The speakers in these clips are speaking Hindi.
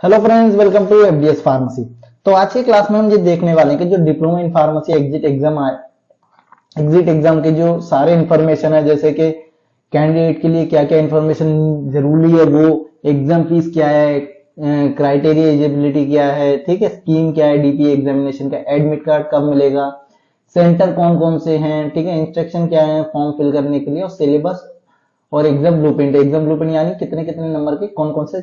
Hello friends, welcome to FDS pharmacy. तो आज की क्लास में हम ये देखने वाले हैं कि जो diploma in pharmacy exit exam के जो सारे इंफॉर्मेशन है, जैसे कि कैंडिडेट के लिए क्या क्या इंफॉर्मेशन जरूरी है, वो एग्जाम फीस क्या है, क्राइटेरिया एलिजिबिलिटी क्या है, ठीक है, स्कीम क्या है, डीपीए एग्जामिनेशन का, एडमिट कार्ड कब मिलेगा, सेंटर कौन कौन से हैं, ठीक है, इंस्ट्रक्शन क्या है फॉर्म फिल करने के लिए, और सिलेबस और एग्जाम ब्लूप्रिंट यानी कितने कितने नंबर के कौन कौन से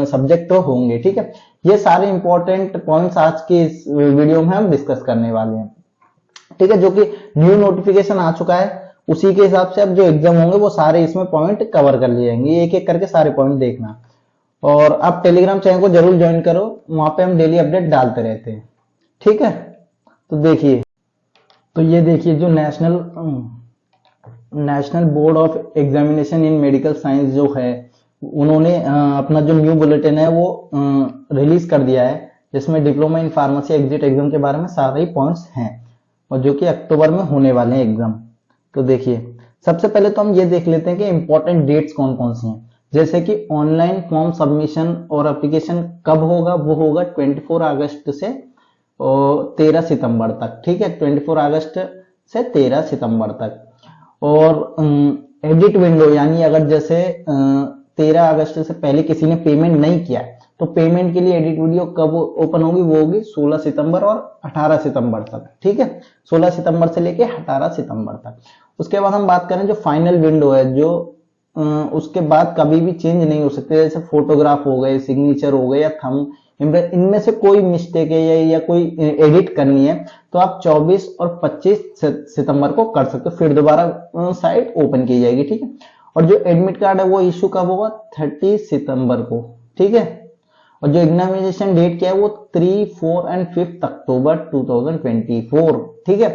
सब्जेक्ट तो होंगे। ठीक है, ये सारे इंपॉर्टेंट पॉइंट्स आज के इस वीडियो में हम डिस्कस करने वाले हैं। ठीक है, जो कि न्यू नोटिफिकेशन आ चुका है, उसी के हिसाब से अब जो एग्जाम होंगे वो सारे इसमें पॉइंट कवर कर लिए जाएंगे, एक एक करके सारे पॉइंट देखना। और आप टेलीग्राम चैनल को जरूर ज्वाइन करो, वहां पे हम डेली अपडेट डालते रहते हैं। ठीक है, तो ये देखिए जो national board of examination in medical science जो है, उन्होंने अपना जो न्यू बुलेटिन है वो रिलीज कर दिया है, जिसमें diploma in pharmacy exit exam के बारे में सारे पॉइंट्स हैं, और जो कि अक्टूबर में होने वाले हैं एग्जाम। तो देखिए, सबसे पहले तो हम ये देख लेते हैं कि इंपॉर्टेंट डेट्स कौन कौन सी हैं। जैसे कि ऑनलाइन फॉर्म सबमिशन और एप्लीकेशन कब होगा, वो होगा 24 अगस्त से और 13 सितंबर तक। ठीक है, 24 अगस्त से 13 सितंबर तक। और एडिट विंडो यानी अगर जैसे 13 अगस्त से पहले किसी ने पेमेंट नहीं किया तो पेमेंट के लिए एडिट वीडियो कब ओपन होगी, वो होगी 16 सितंबर और 18 सितंबर तक। ठीक है, 16 सितंबर से लेके 18 सितंबर तक। उसके बाद हम बात करें जो फाइनल विंडो है, जो उसके बाद कभी भी चेंज नहीं हो सकते, जैसे फोटोग्राफ हो गए, सिग्नेचर हो गए या थंब, इनमें से कोई मिस्टेक है या कोई एडिट करनी है तो आप 24 और 25 सितंबर को कर सकते हो, फिर दोबारा साइट ओपन की जाएगी। ठीक है, और जो एडमिट कार्ड है वो इशू कब होगा, 30 सितंबर को। ठीक है, और जो एग्जामिनेशन डेट क्या है वो 3, 4 एंड 5 अक्टूबर 2024। ठीक है,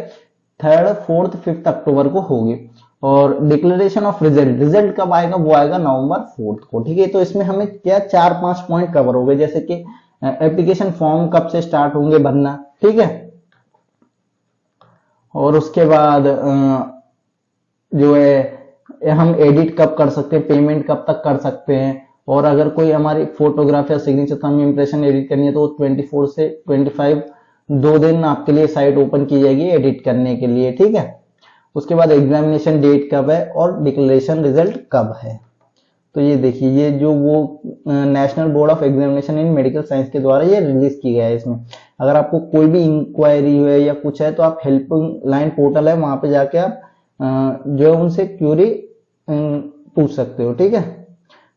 3rd, 4th, 5th अक्टूबर को होगी। और डिक्लेरेशन ऑफ रिजल्ट कब आएगा, वो आएगा नवंबर 4 को। ठीक है, तो इसमें हमें क्या 4-5 पॉइंट कवर हो गए, जैसे कि एप्लीकेशन फॉर्म कब से स्टार्ट होंगे भरना। ठीक है, और उसके बाद जो है हम एडिट कब कर सकते हैं, पेमेंट कब तक कर सकते हैं, और अगर कोई हमारी फोटोग्राफ या सिग्नेचर थंब इंप्रेशन एडिट करनी है तो 24 से 25 2 दिन आपके लिए साइट ओपन की जाएगी एडिट करने के लिए। ठीक है, उसके बाद एग्जामिनेशन डेट कब है और डिक्लेरेशन रिजल्ट कब है। तो ये देखिए, ये जो वो national board of examination in medical science के द्वारा ये रिलीज की गया है। इसमें अगर आपको कोई भी इंक्वायरी है या कुछ है तो आप हेल्प लाइन पोर्टल है, वहां पे जाके आप जो है उनसे क्यूरी पूछ सकते हो। ठीक है,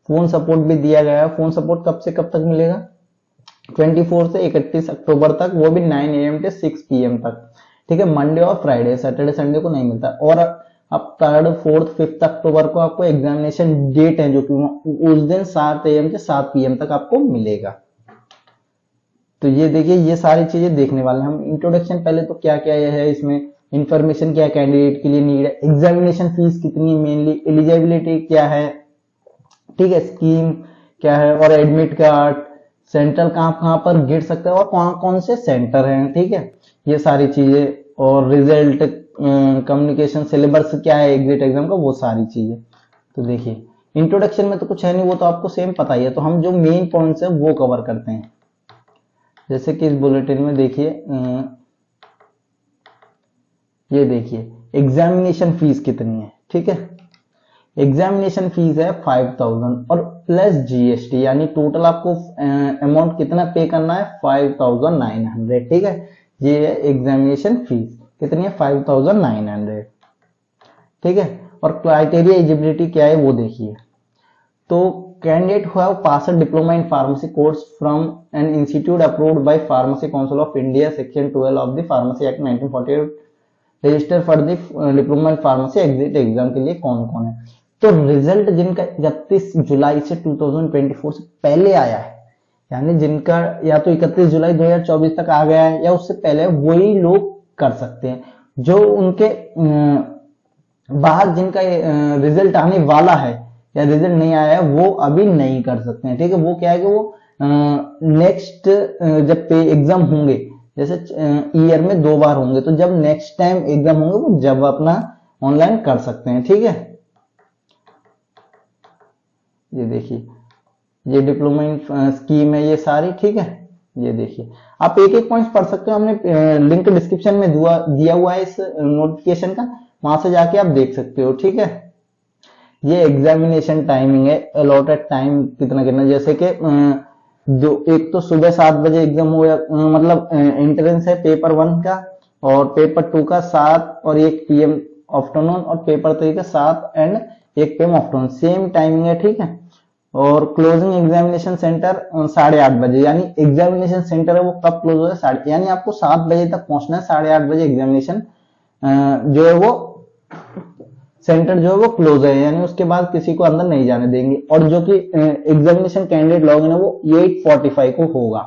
फोन सपोर्ट भी दिया गया है। फोन सपोर्ट कब से कब तक मिलेगा, 24 से 31 अक्टूबर तक, वो भी 9 AM से 6 PM तक। ठीक है, मंडे और फ्राइडे, सैटरडे संडे को नहीं मिलता। और अब 3rd, 4th, 5th अक्टूबर को आपको एग्जामिनेशन डेट है, जो कि उस दिन 7 AM से 7 PM तक आपको मिलेगा। तो ये देखिए, ये सारी चीजें देखने वाले हैं हम। इंट्रोडक्शन पहले तो क्या क्या है इसमें, इंफॉर्मेशन क्या कैंडिडेट के लिए नीड है, एग्जामिनेशन फीस कितनी है, मेनली एलिजिबिलिटी क्या है, ठीक है, स्कीम क्या है, और एडमिट कार्ड, सेंटर कहां कहां पर गिर सकता है और कौन कौन से सेंटर हैं। ठीक है, ये सारी चीजें, और रिजल्ट, कम्युनिकेशन, सिलेबस क्या है एग्जिट एग्जाम का, वो सारी चीजें। तो देखिए, इंट्रोडक्शन में तो कुछ है नहीं, वो तो आपको सेम पता ही है। तो हम जो मेन पॉइंट्स है वो कवर करते हैं। जैसे कि इस बुलेटिन में देखिए, ये देखिए एग्जामिनेशन फीस कितनी है। ठीक है, एग्जामिनेशन फीस है 5000 और प्लस जीएसटी, यानी टोटल आपको अमाउंट कितना पे करना है, 5900। ठीक है, ये है एग्जामिनेशन फीस, कितनी है, 5900। ठीक है, और क्राइटेरिया एलिजिबिलिटी क्या है वो देखिए। तो candidate who have passed diploma in pharmacy course from an institute approved by pharmacy council of India, section 12 of the pharmacy act 1948, register for the diploma in pharmacy exit exam के लिए कौन कौन है। तो रिजल्ट जिनका 31 जुलाई से 2024 से पहले आया है, यानी जिनका या तो 31 जुलाई 2024 तक आ गया है या उससे पहले, वही लोग कर सकते हैं। जो उनके बाद जिनका रिजल्ट आने वाला है या रिजल्ट नहीं आया है, वो अभी नहीं कर सकते हैं। ठीक है, वो क्या है कि वो नेक्स्ट जब पे एग्जाम होंगे, जैसे ईयर में 2 बार होंगे, तो जब नेक्स्ट टाइम एग्जाम होंगे वो जब अपना ऑनलाइन कर सकते हैं। ठीक है, ये देखिए, ये डिप्लोमा इन स्कीम है ये सारी, ठीक है। ये देखिए आप एक एक पॉइंट पढ़ सकते हो, हमने लिंक डिस्क्रिप्शन में दिया हुआ है इस नोटिफिकेशन का, वहां से जाके आप देख सकते हो, ठीक है। ये एग्जामिनेशन टाइमिंग है, अलॉटेड टाइम कितना कितना, जैसे कि एक तो सुबह 7 बजे एग्जाम हो, मतलब एंट्रेंस है पेपर 1 का, और पेपर 2 का 7 और 1 PM आफ्टरनून, और पेपर 3 का 7 and 1 PM afternoon, same timing है, ठीक है। और क्लोजिंग एग्जामिनेशन सेंटर 8:30 बजे, यानी एग्जामिनेशन सेंटर है वो कब क्लोज हो जाए, यानी आपको 7 बजे तक पहुंचना है, 8:30 बजे एग्जामिनेशन जो है वो सेंटर जो है वो क्लोज है, यानी उसके बाद किसी को अंदर नहीं जाने देंगे। और जो कि एग्जामिनेशन कैंडिडेट लॉगिन है वो 8:45 को होगा,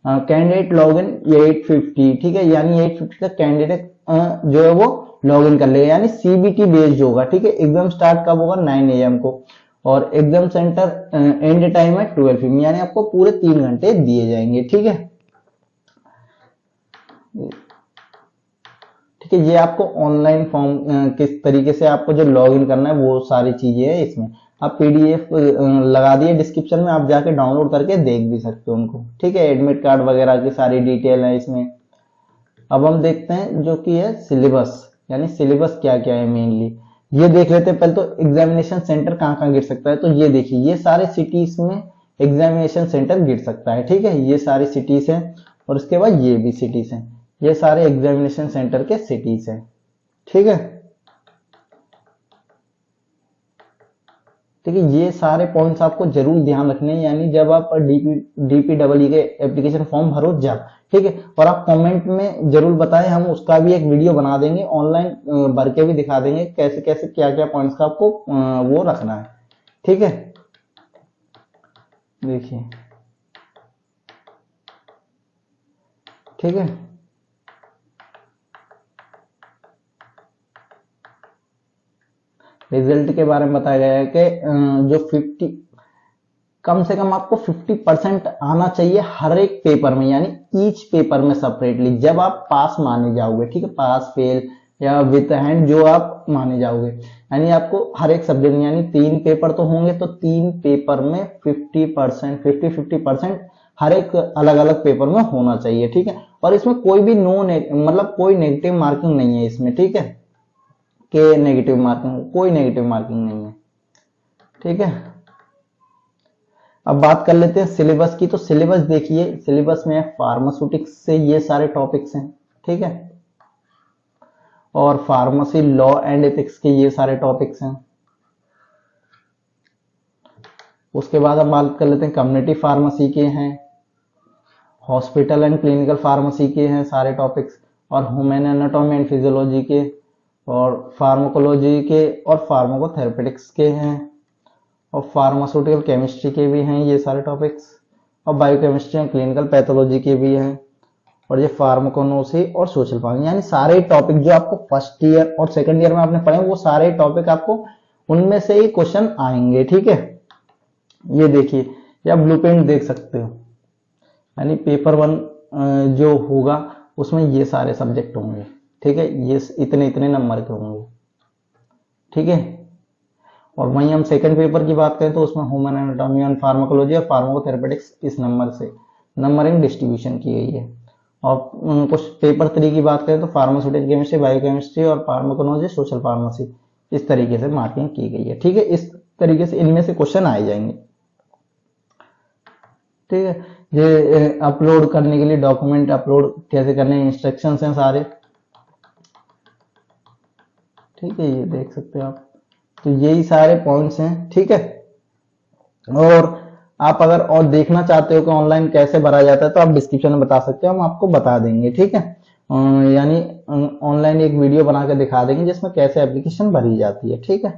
कैंडिडेट लॉगिन 8:50, ठीक है, यानी 8:50 तक कैंडिडेट जो है वो लॉगिन कर लेगा, यानी CBT बेस्ड होगा, ठीक है। एग्जाम स्टार्ट कब होगा, 9 AM को, और एग्जाम सेंटर एंड टाइम है 12 PM, यानी आपको पूरे 3 घंटे दिए जाएंगे, ठीक है। ठीक है, ये आपको ऑनलाइन फॉर्म किस तरीके से आपको जो लॉगिन करना है वो सारी चीजें है इसमें। आप PDF लगा दिए डिस्क्रिप्शन में, आप जाके डाउनलोड करके देख भी सकते हो उनको, ठीक है। एडमिट कार्ड वगैरह की सारी डिटेल है इसमें। अब हम देखते हैं जो कि है सिलेबस, यानी सिलेबस क्या क्या है मेनली, ये देख लेते हैं। पहले तो एग्जामिनेशन सेंटर कहाँ कहाँ गिर सकता है, तो ये देखिए ये सारे सिटीज में एग्जामिनेशन सेंटर गिर सकता है, ठीक है। ये सारी सिटीज हैं, और उसके बाद ये भी सिटीज हैं, ये सारे एग्जामिनेशन सेंटर के सिटीज हैं, ठीक है। ठीक है, ये सारे पॉइंट्स आपको जरूर ध्यान रखने हैं, यानी जब आप DPEE के एप्लीकेशन फॉर्म भरो जब, ठीक है। और आप कमेंट में जरूर बताएं, हम उसका भी एक वीडियो बना देंगे, ऑनलाइन भर के भी दिखा देंगे कैसे कैसे क्या क्या पॉइंट्स का आपको वो रखना है, ठीक है। देखिए, ठीक है, रिजल्ट के बारे में बताया गया है कि जो 50 कम से कम आपको 50% आना चाहिए हर एक पेपर में, यानी ईच पेपर में सेपरेटली, जब आप पास माने जाओगे, ठीक है। पास फेल या विद हैंड जो आप माने जाओगे, यानी आपको हर एक सब्जेक्ट में, यानी 3 पेपर तो होंगे, तो 3 पेपर में 50% 50% हर एक अलग अलग पेपर में होना चाहिए, ठीक है। और इसमें कोई भी मतलब कोई नेगेटिव मार्किंग नहीं है इसमें, ठीक है, कि नेगेटिव मार्किंग, कोई नेगेटिव मार्किंग नहीं है, ठीक है। अब बात कर लेते हैं सिलेबस की, तो सिलेबस देखिए, सिलेबस में फार्मास्यूटिक्स से ये सारे टॉपिक्स हैं, ठीक है, और फार्मेसी लॉ एंड एथिक्स के ये सारे टॉपिक्स हैं। उसके बाद हम बात कर लेते हैं कम्युनिटी फार्मेसी के हैं, हॉस्पिटल एंड क्लिनिकल फार्मेसी के हैं सारे टॉपिक्स, और ह्यूमन एनाटॉमी एंड फिजियोलॉजी के, और फार्माकोलॉजी के, और फार्माकोथेरेपेटिक्स के हैं, और फार्मास्यूटिकल केमिस्ट्री के भी हैं ये सारे टॉपिक्स, और बायोकेमिस्ट्री एंड क्लिनिकल पैथोलॉजी के भी हैं, और ये फार्माकोनोसी और सोशल फार्म, यानी सारे टॉपिक जो आपको फर्स्ट ईयर और सेकंड ईयर में आपने पढ़े वो सारे टॉपिक आपको उनमें से ही क्वेश्चन आएंगे, ठीक है। ये देखिए, या ब्लूप्रिंट देख सकते हो, यानी पेपर 1 जो होगा उसमें ये सारे सब्जेक्ट होंगे, ठीक है, ये इतने इतने नंबर के होंगे, ठीक है। और वहीं हम सेकंड पेपर की बात करें तो उसमें ह्यूमन एनाटॉमी एंड फार्माकोलॉजी और फार्माकोथेरेपेटिक्स इस नंबर से नंबरिंग डिस्ट्रीब्यूशन की गई है। और कुछ पेपर 3 की बात करें तो फार्मास्यूटिकल केमिस्ट्री, बायोकेमिस्ट्री और फार्माकोलॉजी, सोशल फार्मेसी, इस तरीके से मार्किंग की गई है, ठीक है। इस तरीके से इनमें से क्वेश्चन आए जाएंगे, ठीक है। ये अपलोड करने के लिए डॉक्यूमेंट अपलोड कैसे करने, इंस्ट्रक्शंस हैं सारे, ठीक है, ये देख सकते हो आप। तो यही सारे पॉइंट्स हैं, ठीक है। और आप अगर और देखना चाहते हो कि ऑनलाइन कैसे भरा जाता है तो आप डिस्क्रिप्शन में बता सकते हो, हम आपको बता देंगे, ठीक है। यानी ऑनलाइन एक वीडियो बना के दिखा देंगे जिसमें कैसे एप्लीकेशन भरी जाती है, ठीक है।